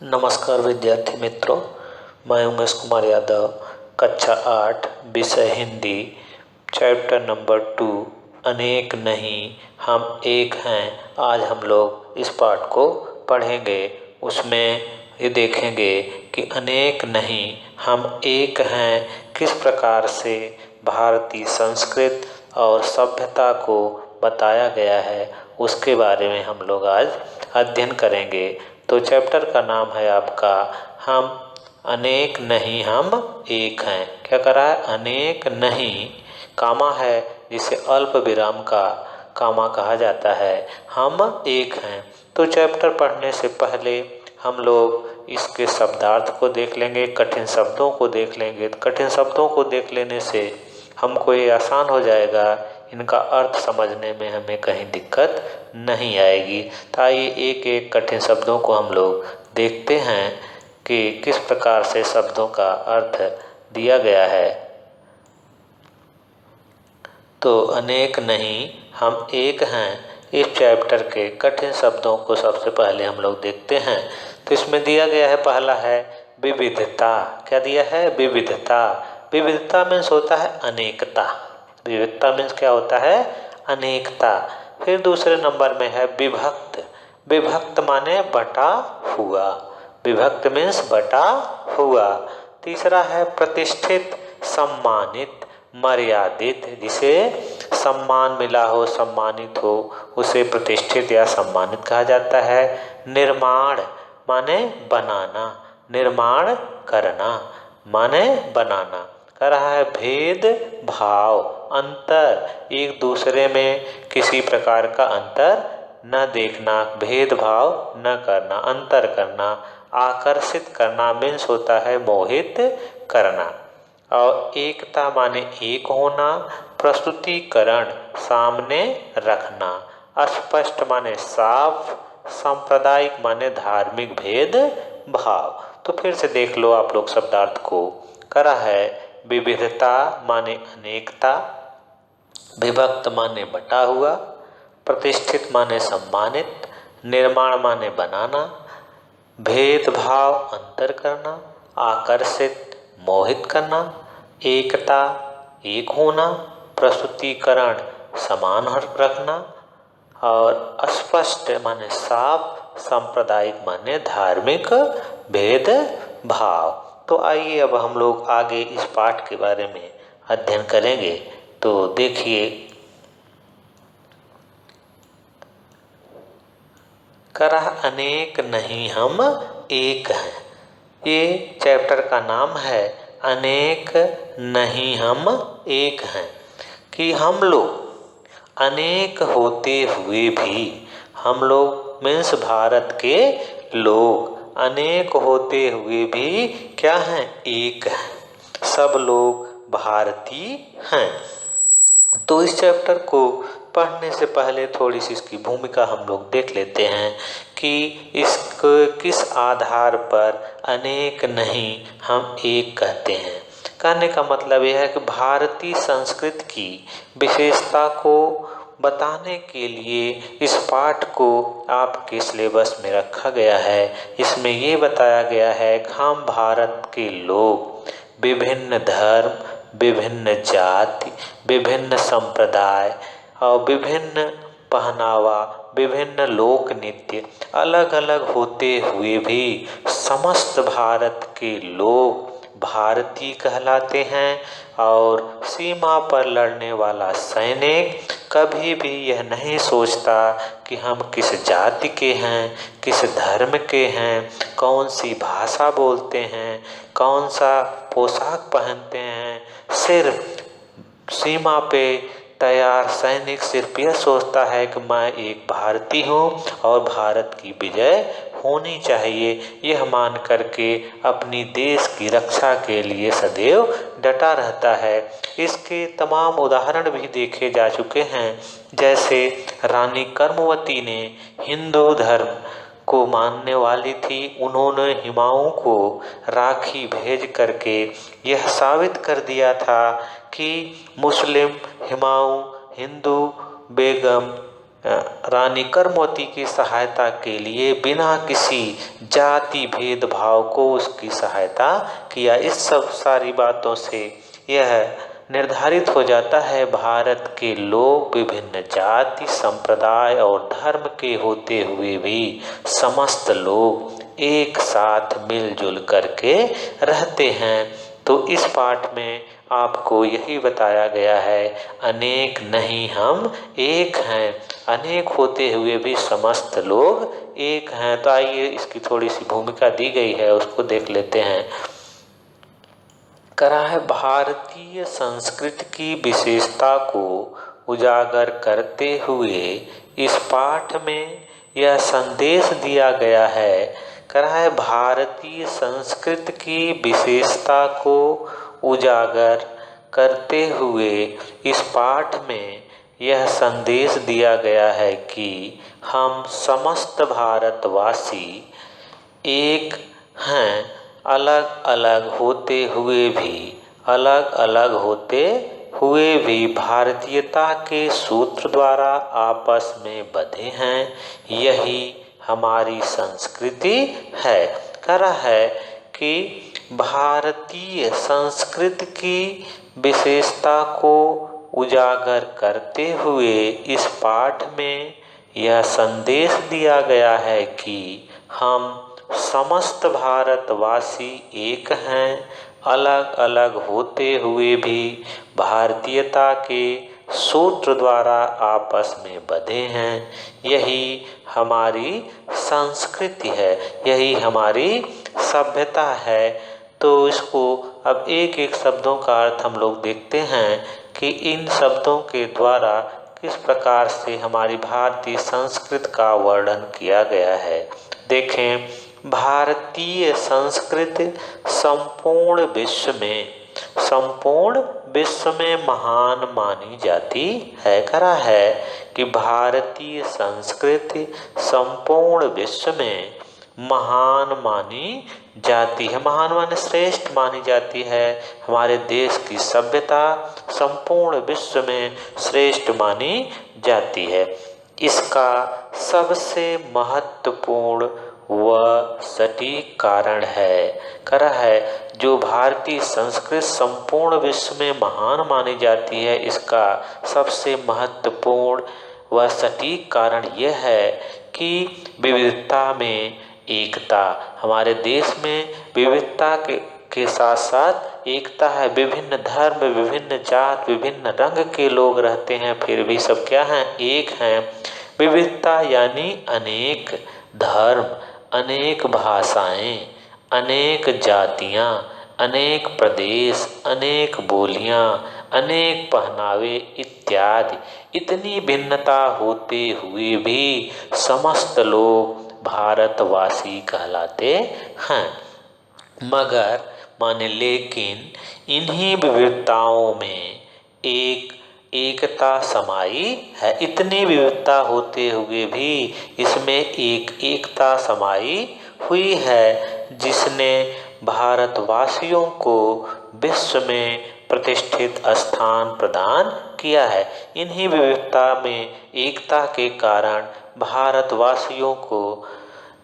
नमस्कार विद्यार्थी मित्रों, मैं उमेश कुमार यादव, कक्षा 8 विषय हिंदी, चैप्टर नंबर 2 अनेक नहीं हम एक हैं। आज हम लोग इस पाठ को पढ़ेंगे। उसमें ये देखेंगे कि अनेक नहीं हम एक हैं किस प्रकार से भारतीय संस्कृति और सभ्यता को बताया गया है, उसके बारे में हम लोग आज अध्ययन करेंगे। तो चैप्टर का नाम है आपका हम अनेक नहीं हम एक हैं। क्या करा है? अनेक नहीं, कामा है जिसे अल्प विराम का कामा कहा जाता है। हम एक हैं। तो चैप्टर पढ़ने से पहले हम लोग इसके शब्दार्थ को देख लेंगे, कठिन शब्दों को देख लेंगे। कठिन शब्दों को देख लेने से हमको ये आसान हो जाएगा, इनका अर्थ समझने में हमें कहीं दिक्कत नहीं आएगी। तो आइए एक एक कठिन शब्दों को हम लोग देखते हैं कि किस प्रकार से शब्दों का अर्थ दिया गया है। तो अनेक नहीं हम एक हैं, इस चैप्टर के कठिन शब्दों को सबसे पहले हम लोग देखते हैं। तो इसमें दिया गया है, पहला है विविधता। क्या दिया है? विविधता। विविधता मीन्स होता है अनेकता। विविधता मीन्स क्या होता है? अनेकता। फिर दूसरे नंबर में है विभक्त। विभक्त माने बटा हुआ। विभक्त मीन्स बटा हुआ। तीसरा है प्रतिष्ठित, सम्मानित, मर्यादित। जिसे सम्मान मिला हो, सम्मानित हो, उसे प्रतिष्ठित या सम्मानित कहा जाता है। निर्माण माने बनाना, निर्माण करना माने बनाना। कह रहा है भेद भाव, अंतर, एक दूसरे में किसी प्रकार का अंतर न देखना, भेदभाव न करना, अंतर करना। आकर्षित करना मीन्स होता है मोहित करना। और एकता माने एक होना, प्रस्तुतिकरण सामने रखना। अस्पष्ट माने साफ, सांप्रदायिक माने धार्मिक भेद भाव। तो फिर से देख लो आप लोग शब्दार्थ को। करा है विविधता माने अनेकता, विभक्त माने बटा हुआ, प्रतिष्ठित माने सम्मानित, निर्माण माने बनाना, भेदभाव अंतर करना, आकर्षित मोहित करना, एकता एक होना, प्रस्तुतिकरण समान रखना, और अस्पष्ट माने साफ, सांप्रदायिक माने धार्मिक भेद भाव। तो आइए अब हम लोग आगे इस पाठ के बारे में अध्ययन करेंगे। तो देखिए, करा अनेक नहीं हम एक हैं। ये चैप्टर का नाम है अनेक नहीं हम एक हैं। कि हम लोग अनेक होते हुए भी, हम लोग मीन्स भारत के लोग अनेक होते हुए भी क्या हैं? एक हैं। सब लोग भारतीय हैं। तो इस चैप्टर को पढ़ने से पहले थोड़ी सी इसकी भूमिका हम लोग देख लेते हैं कि इसको किस आधार पर अनेक नहीं हम एक कहते हैं। कहने का मतलब यह है कि भारतीय संस्कृति की विशेषता को बताने के लिए इस पाठ को आपके सिलेबस में रखा गया है। इसमें ये बताया गया है कि हम भारत के लोग विभिन्न धर्म, विभिन्न जाति, विभिन्न संप्रदाय और विभिन्न पहनावा, विभिन्न लोक नृत्य अलग अलग होते हुए भी समस्त भारत के लोग भारतीय कहलाते हैं। और सीमा पर लड़ने वाला सैनिक कभी भी यह नहीं सोचता कि हम किस जाति के हैं, किस धर्म के हैं, कौन सी भाषा बोलते हैं, कौन सा पोशाक पहनते हैं। सिर्फ सीमा पे तैयार सैनिक सिर्फ यह सोचता है कि मैं एक भारतीय हूँ और भारत की विजय होनी चाहिए, यह मान करके अपनी देश की रक्षा के लिए सदैव डटा रहता है। इसके तमाम उदाहरण भी देखे जा चुके हैं। जैसे रानी कर्मवती ने हिंदू धर्म को मानने वाली थी, उन्होंने हुमायूं को राखी भेज करके यह साबित कर दिया था कि मुस्लिम हुमायूं हिंदू बेगम रानी करमौती की सहायता के लिए बिना किसी जाति भेदभाव को उसकी सहायता किया। इस सब सारी बातों से यह निर्धारित हो जाता है भारत के लोग विभिन्न जाति संप्रदाय और धर्म के होते हुए भी समस्त लोग एक साथ मिलजुल करके रहते हैं। तो इस पाठ में आपको यही बताया गया है, अनेक नहीं हम एक हैं, अनेक होते हुए भी समस्त लोग एक हैं। तो आइए इसकी थोड़ी सी भूमिका दी गई है, उसको देख लेते हैं। करा है भारतीय संस्कृति की विशेषता को उजागर करते हुए इस पाठ में यह संदेश दिया गया है। करा है भारतीय संस्कृति की विशेषता को उजागर करते हुए इस पाठ में यह संदेश दिया गया है कि हम समस्त भारतवासी एक हैं, अलग अलग होते हुए भी भारतीयता के सूत्र द्वारा आपस में बंधे हैं। यही हमारी संस्कृति है। करा है कि भारतीय संस्कृति की विशेषता को उजागर करते हुए इस पाठ में यह संदेश दिया गया है कि हम समस्त भारतवासी एक हैं, अलग अलग होते हुए भी भारतीयता के सूत्र द्वारा आपस में बंधे हैं। यही हमारी संस्कृति है, यही हमारी सभ्यता है। तो इसको अब एक एक शब्दों का अर्थ हम लोग देखते हैं कि इन शब्दों के द्वारा किस प्रकार से हमारी भारतीय संस्कृति का वर्णन किया गया है। देखें, भारतीय संस्कृति संपूर्ण विश्व में महान मानी जाती है। करा है कि भारतीय संस्कृति संपूर्ण विश्व में महान मानी जाती है। महान माने श्रेष्ठ मानी जाती है। हमारे देश की सभ्यता संपूर्ण विश्व में श्रेष्ठ मानी जाती है। इसका सबसे महत्वपूर्ण व सटीक कारण है। करा है जो भारतीय संस्कृति संपूर्ण विश्व में महान मानी जाती है, इसका सबसे महत्वपूर्ण व सटीक कारण यह है कि विविधता में एकता। हमारे देश में विविधता के साथ साथ एकता है। विभिन्न धर्म, विभिन्न जात, विभिन्न रंग के लोग रहते हैं, फिर भी सब क्या हैं? एक हैं। विविधता यानी अनेक धर्म, अनेक भाषाएं, अनेक जातियां, अनेक प्रदेश, अनेक बोलियां, अनेक पहनावे इत्यादि। इतनी भिन्नता होते हुए भी समस्त लोग भारतवासी कहलाते हैं। मगर माने लेकिन इन्हीं विविधताओं में एकता समाई है। इतनी विविधता होते हुए भी इसमें एकता समाई हुई है, जिसने भारतवासियों को विश्व में प्रतिष्ठित स्थान प्रदान किया है। इन्हीं विविधता में एकता के कारण भारतवासियों को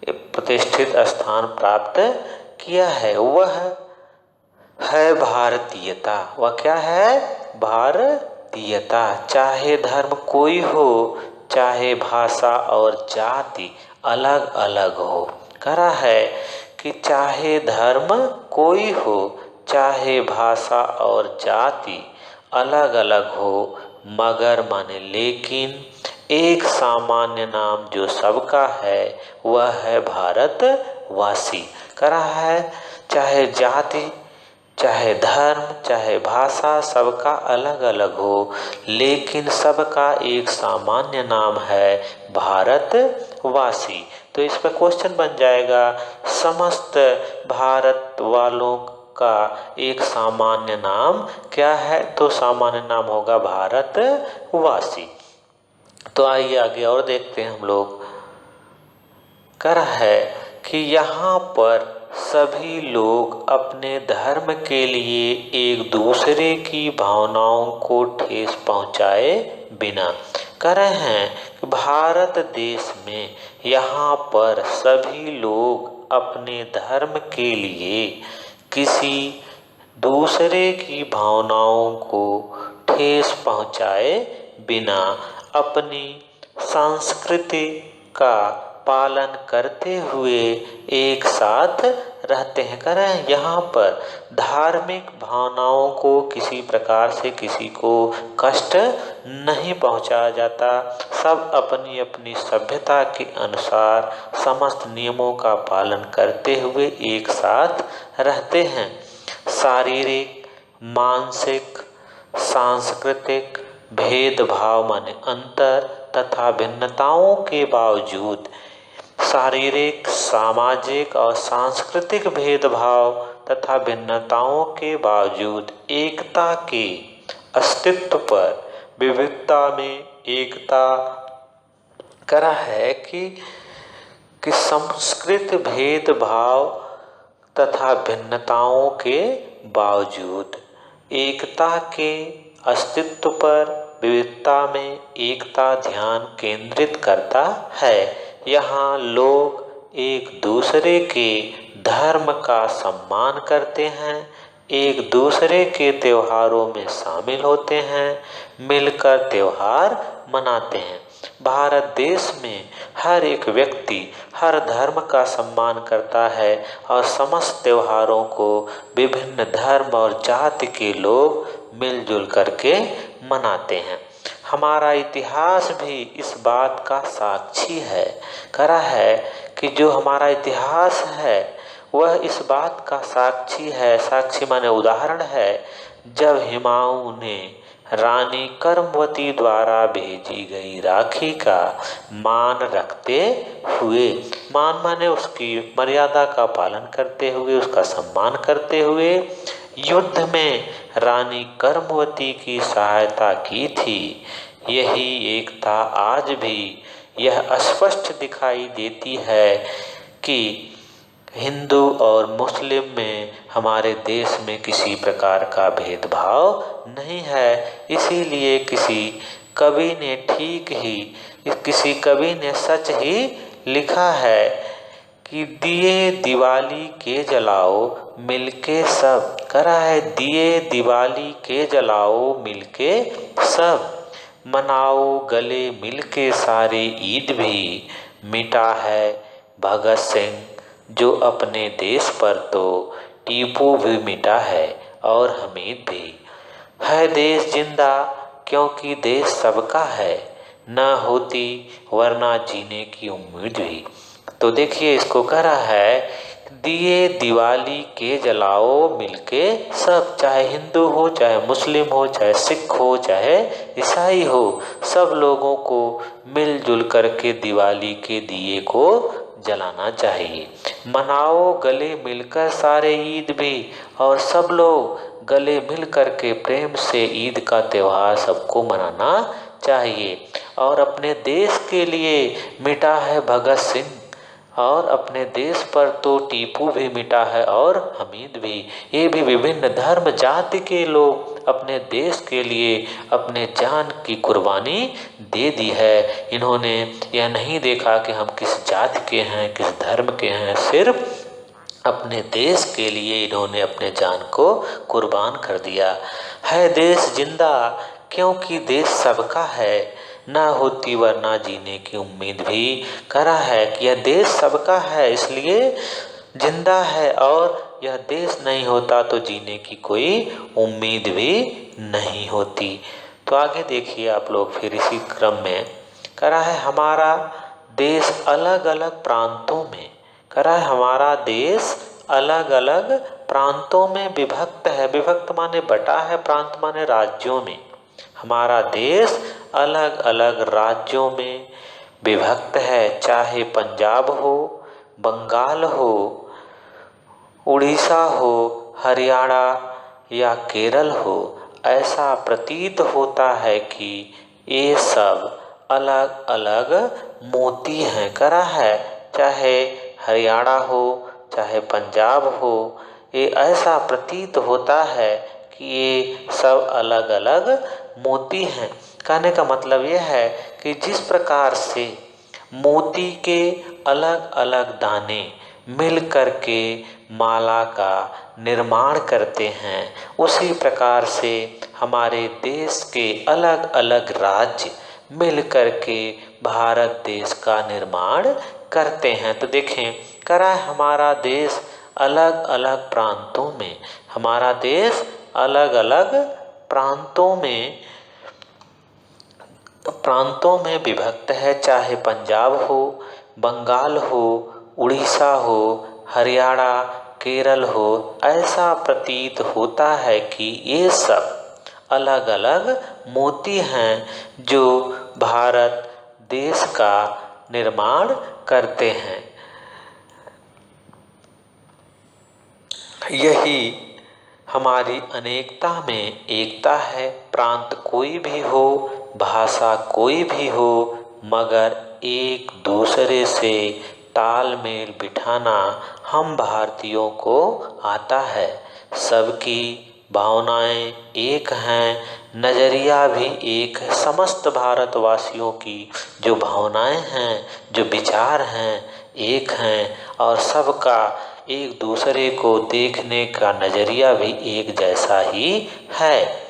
प्रतिष्ठित स्थान प्राप्त किया है। वह है भारतीयता। वह क्या है? भारतीयता। चाहे धर्म कोई हो, चाहे भाषा और जाति अलग अलग हो। करा है कि चाहे धर्म कोई हो, चाहे भाषा और जाति अलग अलग हो, मगर माने लेकिन एक सामान्य नाम जो सबका है वह है भारतवासी। करा है चाहे जाति, चाहे धर्म, चाहे भाषा सबका अलग अलग हो, लेकिन सबका एक सामान्य नाम है भारतवासी। तो इस पर क्वेश्चन बन जाएगा, समस्त भारत वालों का एक सामान्य नाम क्या है? तो सामान्य नाम होगा भारतवासी। तो आइए आगे और देखते हैं हम लोग। करा है कि यहाँ पर सभी लोग अपने धर्म के लिए एक दूसरे की भावनाओं को ठेस पहुँचाए बिना, कह रहे हैं कि भारत देश में यहाँ पर सभी लोग अपने धर्म के लिए किसी दूसरे की भावनाओं को ठेस पहुँचाए बिना अपनी संस्कृति का पालन करते हुए एक साथ रहते हैं। कह रहे हैं यहाँ पर धार्मिक भावनाओं को किसी प्रकार से किसी को कष्ट नहीं पहुँचाया जाता। सब अपनी अपनी सभ्यता के अनुसार समस्त नियमों का पालन करते हुए एक साथ रहते हैं। शारीरिक, मानसिक, सांस्कृतिक भेदभाव माने अंतर तथा भिन्नताओं के बावजूद शारीरिक, सामाजिक और सांस्कृतिक भेदभाव तथा भिन्नताओं के बावजूद एकता के अस्तित्व पर विविधता में एकता करा है कि संस्कृत भेदभाव तथा भिन्नताओं के बावजूद एकता के अस्तित्व पर विविधता में एकता ध्यान केंद्रित करता है। यहाँ लोग एक दूसरे के धर्म का सम्मान करते हैं, एक दूसरे के त्योहारों में शामिल होते हैं, मिलकर त्योहार मनाते हैं। भारत देश में हर एक व्यक्ति हर धर्म का सम्मान करता है और समस्त त्योहारों को विभिन्न धर्म और जाति के लोग मिलजुल करके मनाते हैं। हमारा इतिहास भी इस बात का साक्षी है। करा है कि जो हमारा इतिहास है वह इस बात का साक्षी है, साक्षी माने उदाहरण है, जब हुमायूं ने रानी कर्मवती द्वारा भेजी गई राखी का मान रखते हुए, मान माने उसकी मर्यादा का पालन करते हुए, उसका सम्मान करते हुए युद्ध में रानी कर्मवती की सहायता की थी। यही एकता आज भी यह स्पष्ट दिखाई देती है कि हिंदू और मुस्लिम में हमारे देश में किसी प्रकार का भेदभाव नहीं है। इसीलिए किसी कवि ने सच ही लिखा है कि दिए दिवाली के जलाओ मिलके सब। करा है दिए दिवाली के जलाओ मिलके सब, मनाओ गले मिलके सारे ईद भी। मिटा है भगत सिंह जो अपने देश पर, तो टीपू भी मिटा है और हमीद भी। है देश जिंदा क्योंकि देश सबका है, न होती वरना जीने की उम्मीद भी। तो देखिए इसको कह रहा है दिए दिवाली के जलाओ मिलके सब, चाहे हिंदू हो, चाहे मुस्लिम हो, चाहे सिख हो, चाहे ईसाई हो, सब लोगों को मिलजुल करके दिवाली के दिए को जलाना चाहिए। मनाओ गले मिलकर सारे ईद भी, और सब लोग गले मिल करके प्रेम से ईद का त्यौहार सबको मनाना चाहिए। और अपने देश के लिए मिटा है भगत सिंह, और अपने देश पर तो टीपू भी मिटा है और हमीद भी। ये भी विभिन्न धर्म जाति के लोग अपने देश के लिए अपने जान की कुर्बानी दे दी है। इन्होंने यह नहीं देखा कि हम किस जाति के हैं, किस धर्म के हैं, सिर्फ अपने देश के लिए इन्होंने अपने जान को कुर्बान कर दिया। है देश जिंदा क्योंकि देश सबका है, ना होती वरना जीने की उम्मीद भी। करा है कि यह देश सबका है इसलिए जिंदा है, और यह देश नहीं होता तो जीने की कोई उम्मीद भी नहीं होती। तो आगे देखिए आप लोग फिर इसी क्रम में करा है हमारा देश अलग अलग प्रांतों में, करा है हमारा देश अलग अलग प्रांतों में विभक्त है। विभक्त माने बटा है, प्रांत माने राज्यों में। हमारा देश अलग अलग राज्यों में विभक्त है, चाहे पंजाब हो, बंगाल हो, उड़ीसा हो, हरियाणा या केरल हो। ऐसा प्रतीत होता है कि ये सब अलग अलग मोती हैं। करा है चाहे हरियाणा हो, चाहे पंजाब हो, ये ऐसा प्रतीत होता है कि ये सब अलग अलग मोती हैं। कहने का मतलब यह है कि जिस प्रकार से मोती के अलग अलग दाने मिल कर के माला का निर्माण करते हैं, उसी प्रकार से हमारे देश के अलग अलग राज्य मिल कर के भारत देश का निर्माण करते हैं। तो देखें, करा हमारा देश अलग अलग प्रांतों में, हमारा देश अलग अलग प्रांतों में विभक्त है। चाहे पंजाब हो, बंगाल हो, उड़ीसा हो, हरियाणा, केरल हो, ऐसा प्रतीत होता है कि ये सब अलग अलग मोती हैं जो भारत देश का निर्माण करते हैं। यही हमारी अनेकता में एकता है। प्रांत कोई भी हो, भाषा कोई भी हो, मगर एक दूसरे से तालमेल बिठाना हम भारतीयों को आता है। सबकी भावनाएं एक हैं, नज़रिया भी एक है। समस्त भारतवासियों की जो भावनाएं हैं, जो विचार हैं, एक हैं और सबका एक दूसरे को देखने का नज़रिया भी एक जैसा ही है।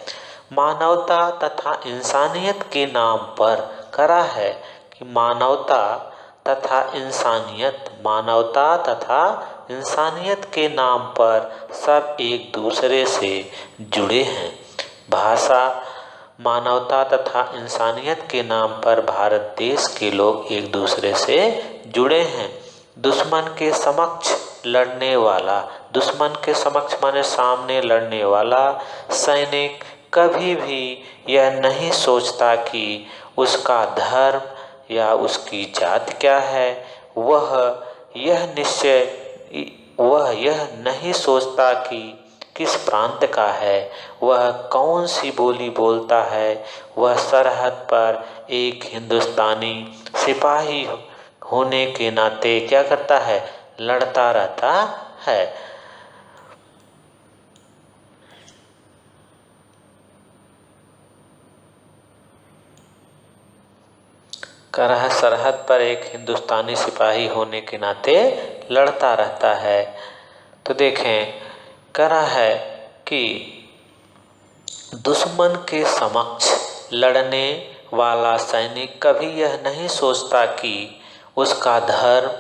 मानवता तथा इंसानियत के नाम पर करा है कि मानवता तथा इंसानियत के नाम पर सब एक दूसरे से जुड़े हैं। भाषा, मानवता तथा इंसानियत के नाम पर भारत देश के लोग एक दूसरे से जुड़े हैं। दुश्मन के समक्ष लड़ने वाला, दुश्मन के समक्ष माने सामने लड़ने वाला सैनिक कभी भी यह नहीं सोचता कि उसका धर्म या उसकी जाति क्या है। वह यह नहीं सोचता कि किस प्रांत का है, वह कौन सी बोली बोलता है। वह सरहद पर एक हिंदुस्तानी सिपाही होने के नाते क्या करता है, लड़ता रहता है। सरहद पर एक हिंदुस्तानी सिपाही होने के नाते लड़ता रहता है। तो देखें, करा है कि दुश्मन के समक्ष लड़ने वाला सैनिक कभी यह नहीं सोचता कि उसका धर्म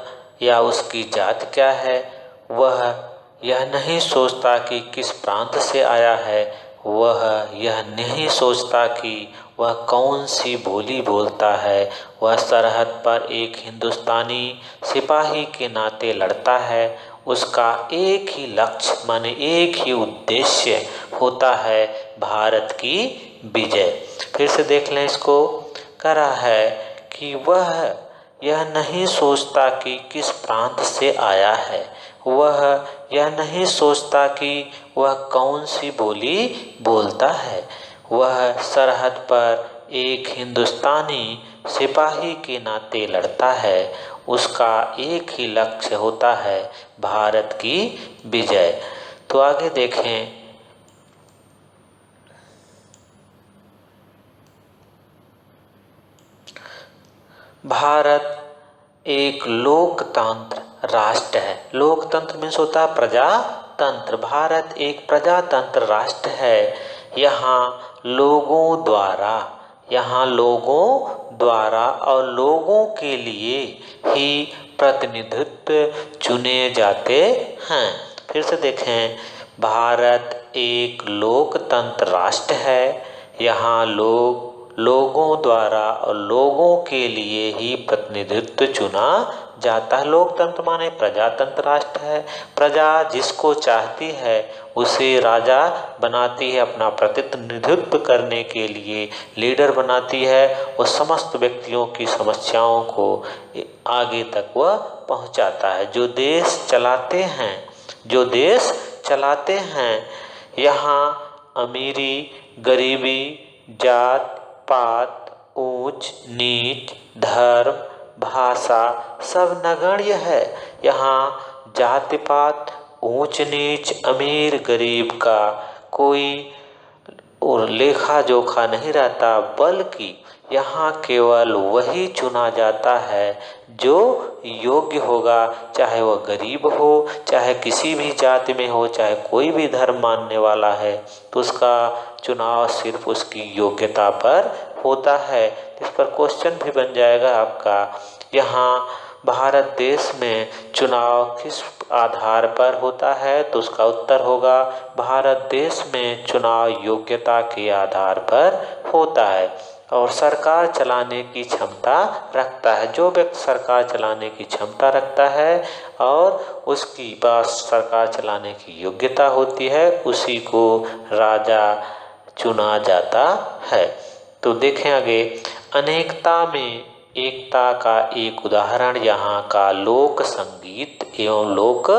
या उसकी जाति क्या है। वह यह नहीं सोचता कि किस प्रांत से आया है। वह यह नहीं सोचता कि वह कौन सी बोली बोलता है। वह सरहद पर एक हिंदुस्तानी सिपाही के नाते लड़ता है। उसका एक ही लक्ष्य माने एक ही उद्देश्य होता है, भारत की विजय। फिर से देख लें इसको, करा है कि वह यह नहीं सोचता कि किस प्रांत से आया है। वह यह नहीं सोचता कि वह कौन सी बोली बोलता है। वह सरहद पर एक हिंदुस्तानी सिपाही के नाते लड़ता है। उसका एक ही लक्ष्य होता है, भारत की विजय। तो आगे देखें, भारत एक लोकतंत्र राष्ट्र है। लोकतंत्र में होता है प्रजातंत्र। भारत एक प्रजातंत्र राष्ट्र है। यहाँ लोगों द्वारा और लोगों के लिए ही प्रतिनिधित्व चुने जाते हैं। फिर से देखें, भारत एक लोकतंत्र राष्ट्र है। यहाँ लोगों द्वारा और लोगों के लिए ही प्रतिनिधित्व चुना जाता है। लोकतंत्र माने प्रजातंत्र राष्ट्र है। प्रजा जिसको चाहती है उसे राजा बनाती है, अपना प्रतिनिधित्व करने के लिए लीडर बनाती है। वो समस्त व्यक्तियों की समस्याओं को आगे तक वह पहुंचाता है। जो देश चलाते हैं यहाँ अमीरी, गरीबी, जात पात, ऊंच नीच, धर्म, भाषा सब नगण्य है। यहाँ जाति पात, ऊंच नीच, अमीर गरीब का कोई और लेखा जोखा नहीं रहता, बल्कि यहाँ केवल वही चुना जाता है जो योग्य होगा, चाहे वह गरीब हो, चाहे किसी भी जाति में हो, चाहे कोई भी धर्म मानने वाला है, तो उसका चुनाव सिर्फ उसकी योग्यता पर होता है। इस पर क्वेश्चन भी बन जाएगा आपका, यहाँ भारत देश में चुनाव किस आधार पर होता है, तो उसका उत्तर होगा भारत देश में चुनाव योग्यता के आधार पर होता है और सरकार चलाने की क्षमता रखता है। जो व्यक्ति सरकार चलाने की क्षमता रखता है और उसकी पास सरकार चलाने की योग्यता होती है, उसी को राजा चुना जाता है। तो देखें आगे, अनेकता में एकता का एक उदाहरण यहाँ का लोक संगीत एवं लोक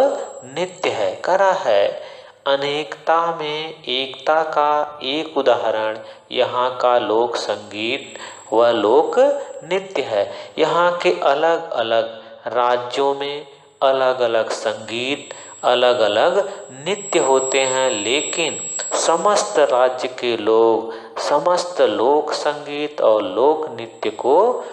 नृत्य है। करा है, अनेकता में एकता का एक उदाहरण यहाँ का लोक संगीत व लोक नृत्य है। यहाँ के अलग अलग राज्यों में अलग अलग संगीत, अलग अलग नृत्य होते हैं, लेकिन समस्त राज्य के लोग समस्त लोक संगीत और लोक नृत्य को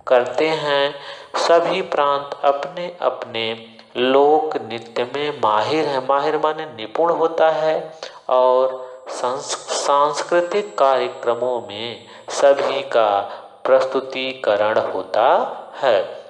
करते हैं। सभी प्रांत अपने अपने लोक नृत्य में माहिर है। माहिर माने निपुण होता है और सांस्कृतिक कार्यक्रमों में सभी का प्रस्तुतिकरण होता है।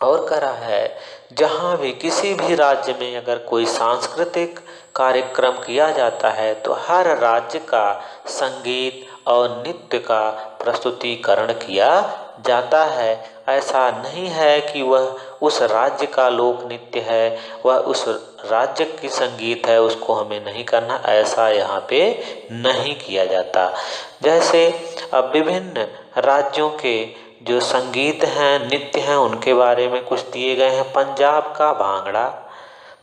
और करा है, जहाँ भी किसी भी राज्य में अगर कोई सांस्कृतिक कार्यक्रम किया जाता है तो हर राज्य का संगीत और नृत्य का प्रस्तुतिकरण किया जाता है। ऐसा नहीं है कि वह उस राज्य का लोक नृत्य है, वह उस राज्य की संगीत है, उसको हमें नहीं करना, ऐसा यहाँ पे नहीं किया जाता। जैसे अब विभिन्न राज्यों के जो संगीत हैं, नृत्य हैं, उनके बारे में कुछ दिए गए हैं। पंजाब का भांगड़ा,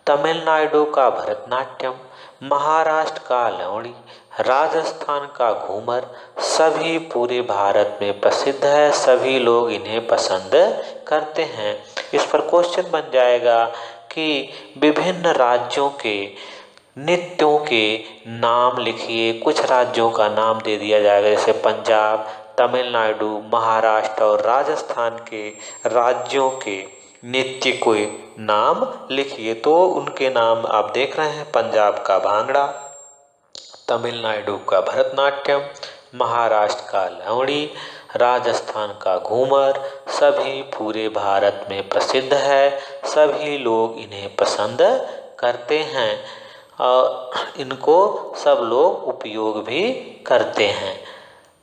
तमिलनाडु का भरतनाट्यम, महाराष्ट्र का लवणी, राजस्थान का घूमर, सभी पूरे भारत में प्रसिद्ध है। सभी लोग इन्हें पसंद करते हैं। इस पर क्वेश्चन बन जाएगा कि विभिन्न राज्यों के नृत्यों के नाम लिखिए। कुछ राज्यों का नाम दे दिया जाएगा, जैसे पंजाब, तमिलनाडु, महाराष्ट्र और राजस्थान के राज्यों के नृत्य के नाम लिखिए। तो उनके नाम आप देख रहे हैं, पंजाब का भांगड़ा, तमिलनाडु का भरतनाट्यम, महाराष्ट्र का लवणी, राजस्थान का घूमर, सभी पूरे भारत में प्रसिद्ध है। सभी लोग इन्हें पसंद करते हैं और इनको सब लोग उपयोग भी करते हैं।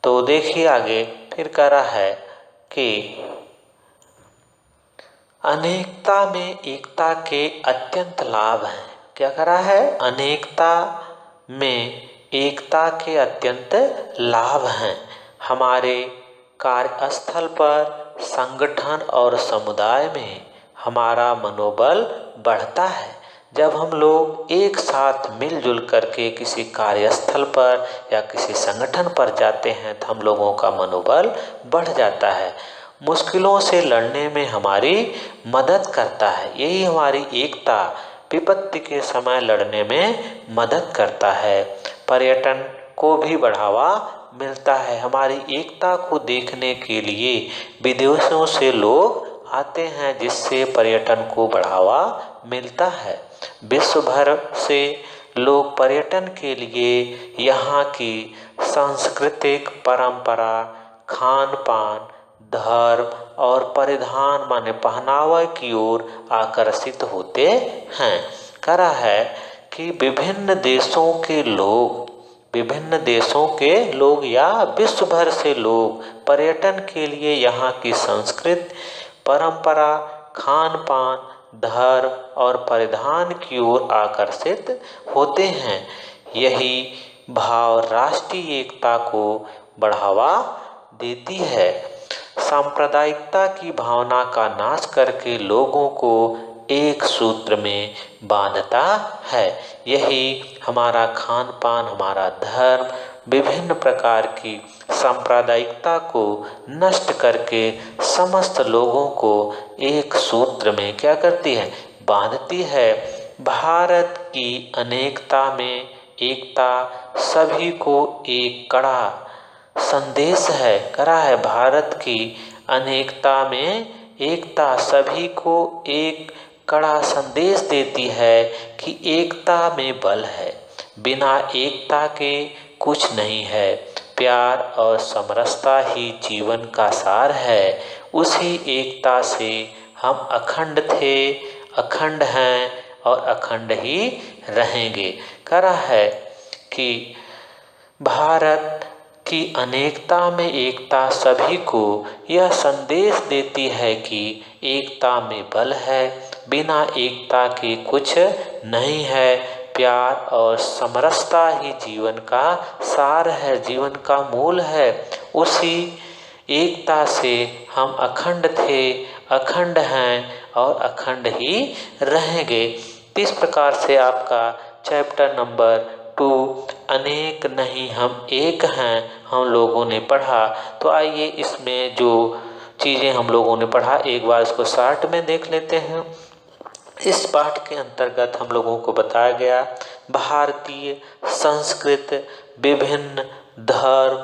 तो देखिए आगे फिर करा है कि अनेकता में एकता के अत्यंत लाभ हैं। क्या करा है, अनेकता में एकता के अत्यंत लाभ हैं। हमारे कार्यस्थल पर, संगठन और समुदाय में हमारा मनोबल बढ़ता है। जब हम लोग एक साथ मिलजुल करके किसी कार्यस्थल पर या किसी संगठन पर जाते हैं तो हम लोगों का मनोबल बढ़ जाता है। मुश्किलों से लड़ने में हमारी मदद करता है। यही हमारी एकता विपत्ति के समय लड़ने में मदद करता है। पर्यटन को भी बढ़ावा मिलता है। हमारी एकता को देखने के लिए विदेशों से लोग आते हैं, जिससे पर्यटन को बढ़ावा मिलता है। विश्व भर से लोग पर्यटन के लिए यहाँ की सांस्कृतिक परंपरा, खान पान, धर्म और परिधान माने पहनावा की ओर आकर्षित होते हैं। करा है कि विभिन्न देशों के लोग या विश्व भर से लोग पर्यटन के लिए यहाँ की संस्कृति, परंपरा, खान पान, धर्म और परिधान की ओर आकर्षित होते हैं। यही भाव राष्ट्रीय एकता को बढ़ावा देती है। सांप्रदायिकता की भावना का नाश करके लोगों को एक सूत्र में बांधता है। यही हमारा खान पान, हमारा धर्म विभिन्न प्रकार की सांप्रदायिकता को नष्ट करके समस्त लोगों को एक सूत्र में क्या करती है, बांधती है। भारत की अनेकता में एकता सभी को एक कड़ा संदेश है। कड़ा है भारत की अनेकता में एकता सभी को एक कड़ा संदेश देती है कि एकता में बल है, बिना एकता के कुछ नहीं है। प्यार और समरसता ही जीवन का सार है। उसी एकता से हम अखंड थे, अखंड हैं और अखंड ही रहेंगे। कहा है कि भारत की अनेकता में एकता सभी को यह संदेश देती है कि एकता में बल है, बिना एकता के कुछ नहीं है। प्यार और समरसता ही जीवन का सार है, जीवन का मूल है। उसी एकता से हम अखंड थे, अखंड हैं और अखंड ही रहेंगे। इस प्रकार से आपका चैप्टर नंबर 2 अनेक नहीं हम एक हैं हम लोगों ने पढ़ा। तो आइए इसमें जो चीज़ें हम लोगों ने पढ़ा एक बार इसको शॉर्ट में देख लेते हैं। इस पाठ के अंतर्गत हम लोगों को बताया गया भारतीय संस्कृति विभिन्न धर्म,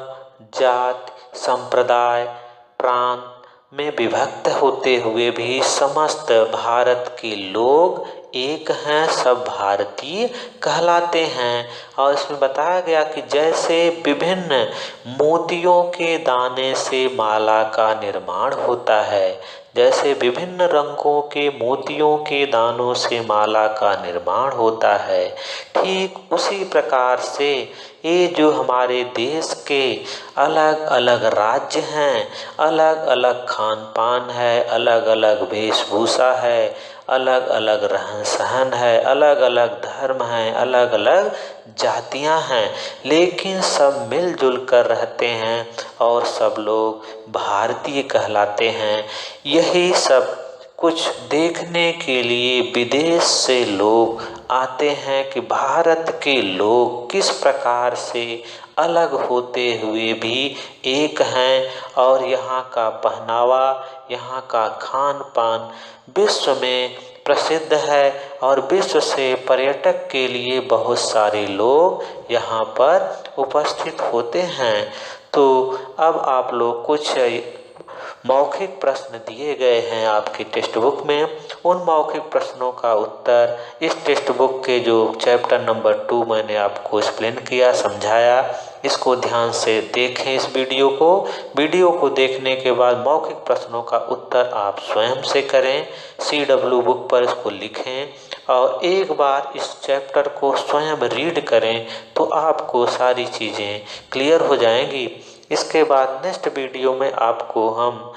जाति, संप्रदाय, प्रांत में विभक्त होते हुए भी समस्त भारत के लोग एक हैं, सब भारतीय कहलाते हैं। और इसमें बताया गया कि जैसे विभिन्न मोतियों के दाने से माला का निर्माण होता है, जैसे विभिन्न रंगों के मोतियों के दानों से माला का निर्माण होता है, ठीक उसी प्रकार से ये जो हमारे देश के अलग अलग राज्य हैं, अलग अलग खान पान है, अलग अलग वेशभूषा है, अलग अलग रहन सहन है, अलग अलग धर्म हैं, अलग अलग जातियां हैं, लेकिन सब मिलजुल कर रहते हैं और सब लोग भारतीय कहलाते हैं। यही सब कुछ देखने के लिए विदेश से लोग आते हैं कि भारत के लोग किस प्रकार से अलग होते हुए भी एक हैं और यहाँ का पहनावा, यहाँ का खान पान विश्व में प्रसिद्ध है और विश्व से पर्यटक के लिए बहुत सारे लोग यहाँ पर उपस्थित होते हैं। तो अब आप लोग कुछ मौखिक प्रश्न दिए गए हैं आपकी टेक्स्ट बुक में। उन मौखिक प्रश्नों का उत्तर इस टेक्स्ट बुक के जो चैप्टर नंबर 2 मैंने आपको एक्सप्लेन किया, समझाया, इसको ध्यान से देखें। इस वीडियो को देखने के बाद मौखिक प्रश्नों का उत्तर आप स्वयं से करें, CW बुक पर इसको लिखें और एक बार इस चैप्टर को स्वयं रीड करें तो आपको सारी चीज़ें क्लियर हो जाएंगी। इसके बाद नेक्स्ट वीडियो में आपको हम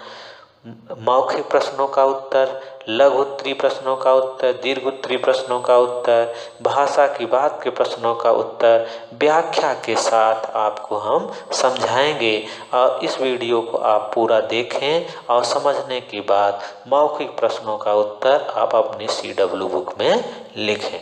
मौखिक प्रश्नों का उत्तर, लघु उत्तरीय प्रश्नों का उत्तर, दीर्घ उत्तरीय प्रश्नों का उत्तर, भाषा की बात के प्रश्नों का उत्तर व्याख्या के साथ आपको हम समझाएंगे। और इस वीडियो को आप पूरा देखें और समझने के बाद मौखिक प्रश्नों का उत्तर आप अपनी CW बुक में लिखें।